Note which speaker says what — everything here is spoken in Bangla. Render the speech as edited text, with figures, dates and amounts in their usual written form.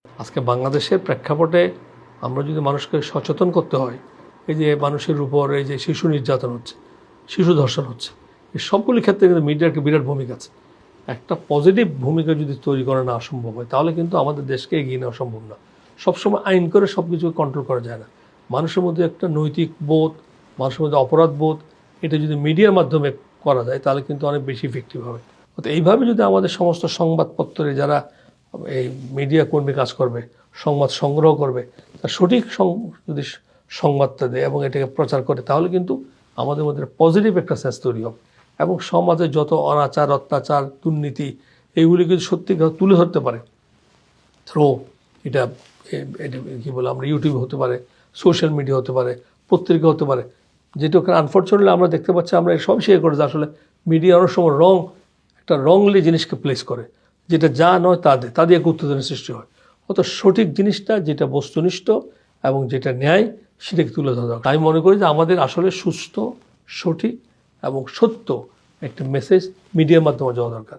Speaker 1: আজকে বাংলাদেশের প্রেক্ষাপটে আমরা যদি মানুষকে সচেতন করতে হয়, এই যে মানুষের উপর এই যে শিশু নির্যাতন হচ্ছে, শিশু ধর্ষণ হচ্ছে, এই সবগুলি ক্ষেত্রে কিন্তু মিডিয়ার একটা বিরাট ভূমিকা আছে। একটা পজিটিভ ভূমিকা যদি তৈরি করা না সম্ভব হয়, তাহলে কিন্তু আমাদের দেশকে এগিয়ে নেওয়া সম্ভব না। সবসময় আইন করে সব কিছু কন্ট্রোল করা যায় না। মানুষের মধ্যে একটা নৈতিক বোধ, মানুষের মধ্যে অপরাধ বোধ, এটা যদি মিডিয়ার মাধ্যমে করা যায় তাহলে কিন্তু অনেক বেশি ইফেক্টিভ হবে। তো এইভাবে যদি আমাদের সমস্ত সংবাদপত্রে যারা এই মিডিয়া কর্মী কাজ করবে, সংবাদ সংগ্রহ করবে, তার সঠিক যদি সংবাদটা দেয় এবং এটাকে প্রচার করে, তাহলে কিন্তু আমাদের মধ্যে পজিটিভ একটা সেন্স তৈরি হবে এবং সমাজে যত অনাচার, অত্যাচার, দুর্নীতি এইগুলি যদি সত্যিকার তুলে ধরতে পারে থ্রো এটা কী বলে আমরা ইউটিউব হতে পারে, সোশ্যাল মিডিয়া হতে পারে, পত্রিকা হতে পারে, যেটা ওখানে আনফর্চুনেটলি আমরা দেখতে পাচ্ছি, আমরা সব শেয়ার করে যে আসলে মিডিয়া অনেক সময় একটা রংলি জিনিসকে প্লেস করে, যেটা যা নয় তা দিয়ে উত্তেজনার সৃষ্টি হয়। অত সঠিক জিনিসটা যেটা বস্তুনিষ্ঠ এবং যেটা ন্যায় সেটাকে তুলে ধরা দরকার। আমি মনে করি যে আমাদের আসলে সুস্থ, সঠিক এবং সত্য একটা মেসেজ মিডিয়ার মাধ্যমে যাওয়া দরকার।